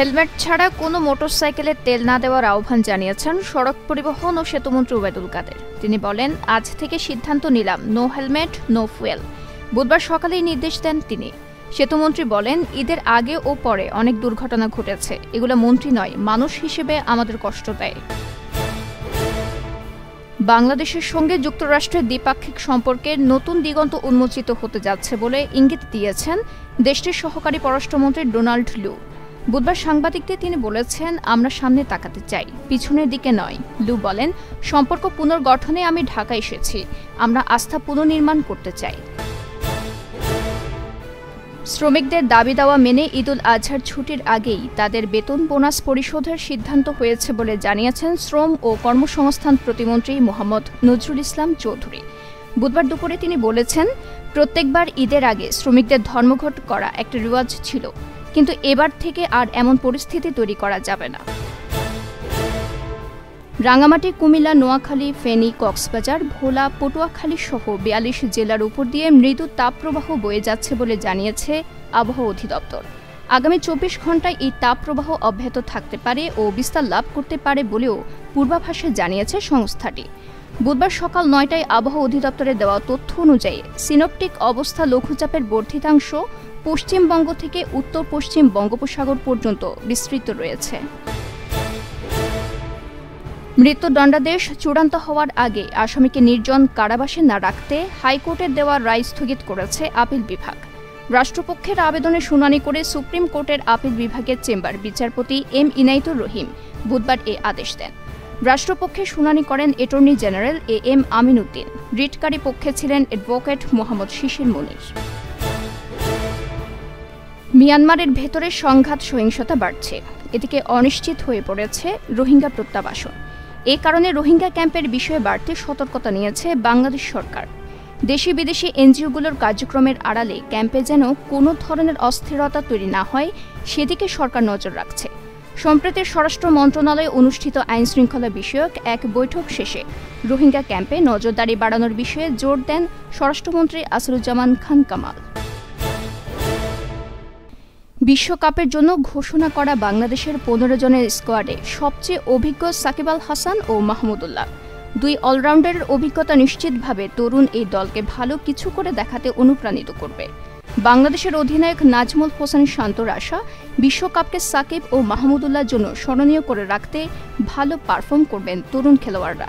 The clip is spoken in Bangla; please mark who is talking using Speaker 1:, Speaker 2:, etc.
Speaker 1: হেলমেট ছাড়া কোনো মোটরসাইকেলে তেল না দেওয়ার আহ্বান জানিয়েছেন সড়ক পরিবহন ও সেতুমন্ত্রী ওবায়দুল কাদের। তিনি বলেন, আজ থেকে সিদ্ধান্ত নিলাম নো হেলমেট নো ফুয়েল। বুধবার সকালেই নির্দেশ দেন তিনি। সেতুমন্ত্রী বলেন, ঈদের আগে ও পরে অনেক দুর্ঘটনা ঘটেছে, এগুলো মন্ত্রী নয় মানুষ হিসেবে আমাদের কষ্ট দেয়। বাংলাদেশের সঙ্গে যুক্তরাষ্ট্রের দ্বিপাক্ষিক সম্পর্কের নতুন দিগন্ত উন্মোচিত হতে যাচ্ছে বলে ইঙ্গিত দিয়েছেন দেশটির সহকারী পররাষ্ট্রমন্ত্রী ডোনাল্ড লু। বুধবার সাংবাদিকদের তিনি বলেছেন, আমরা সামনে তাকাতে চাই, পিছনের দিকে নয়। লু বলেন, সম্পর্ক পুনর্গঠনে আমি ঢাকা এসেছি, আমরা আস্থা পুনর্নির্মাণ করতে চাই। শ্রমিকদের দাবি দাওয়া মেনে ঈদুল আজহার ছুটির আগেই তাদের বেতন বোনাস পরিশোধের সিদ্ধান্ত হয়েছে বলে জানিয়েছেন শ্রম ও কর্মসংস্থান প্রতিমন্ত্রী মোহাম্মদ নজরুল ইসলাম চৌধুরী। বুধবার দুপুরে তিনি বলেছেন, প্রত্যেকবার ঈদের আগে শ্রমিকদের ধর্মঘট করা একটা রেওয়াজ ছিল, কিন্তু এবার থেকে আর এমন পরিস্থিতি তৈরি করা যাবে না। রাঙামাটি, কুমিল্লা, নোয়াখালী, ফেনী, কক্সবাজার, ভোলা, পটুয়াখালী সহ ৪২ জেলার উপর দিয়ে মৃদু তাপপ্রবাহ বয়ে যাচ্ছে বলে জানিয়েছে আবহাওয়া অধিদপ্তর। আগামী ২৪ ঘণ্টায় এই তাপপ্রবাহ অব্যাহত থাকতে পারে ও বিস্তার লাভ করতে পারে বলেও পূর্বাভাসে জানিয়েছে সংস্থাটি। বুধবার সকাল ৯টায় আবহাওয়া অধিদপ্তরের দেওয়া তথ্য অনুযায়ী সিনপটিক অবস্থা লঘুচাপের বর্ধিতাংশ পশ্চিমবঙ্গ থেকে উত্তর পশ্চিম বঙ্গোপসাগর পর্যন্ত বিস্তৃত রয়েছে। মৃত্যুদণ্ডাদেশ চূড়ান্ত হওয়ার আগে আসামিকে নির্জন কারাবাসে না রাখতে হাইকোর্টের দেওয়া রায় স্থগিত করেছে আপিল বিভাগ। রাষ্ট্রপক্ষের আবেদনে শুনানি করে সুপ্রিম কোর্টের আপিল বিভাগের চেম্বার বিচারপতি এম ইনায়েতুর রহিম বুধবার এ আদেশ দেন। রাষ্ট্রপক্ষে শুনানি করেন attorney general A M Amin Uddin. রিটকারী পক্ষে ছিলেন অ্যাডভোকেট মোহাম্মদ শিশির মনির। মিয়ানমারের ভেতরে সংঘাত সহিংসতা বাড়ছে, এদিকে অনিশ্চিত হয়ে পড়েছে রোহিঙ্গা প্রত্যাবাসন। এ কারণে রোহিঙ্গা ক্যাম্পের বিষয়ে বাড়তি সতর্কতা নিয়েছে বাংলাদেশ সরকার। দেশি বিদেশি এনজিওগুলোর কার্যক্রমের আড়ালে ক্যাম্পে যেন কোনো ধরনের অস্থিরতা তৈরি না হয় সেদিকে সরকার নজর রাখছে। সম্প্রতি স্বরাষ্ট্র মন্ত্রণালয়ে অনুষ্ঠিত আইনশৃঙ্খলা বিষয়ক এক বৈঠক শেষে রোহিঙ্গা ক্যাম্পে নজরদারি বাড়ানোর বিষয়ে জোর দেন স্বরাষ্ট্রমন্ত্রী আসিরুজ্জামান খান কামাল। বিশ্বকাপের জন্য ঘোষণা করা বাংলাদেশের ১৫ জনের স্কোয়াডে সবচেয়ে অভিজ্ঞ সাকিব আল হাসান ও মাহমুদুল্লাহ। দুই অলরাউন্ডারের অভিজ্ঞতা নিশ্চিতভাবে তরুণ এই দলকে ভালো কিছু করে দেখাতে অনুপ্রাণিত করবে। বাংলাদেশের অধিনায়ক নাজমুল হোসেন শান্তর আশা, বিশ্বকাপকে সাকিব ও মাহমুদুল্লাহর জন্য স্মরণীয় করে রাখতে ভালো পারফর্ম করবেন তরুণ খেলোয়াড়রা।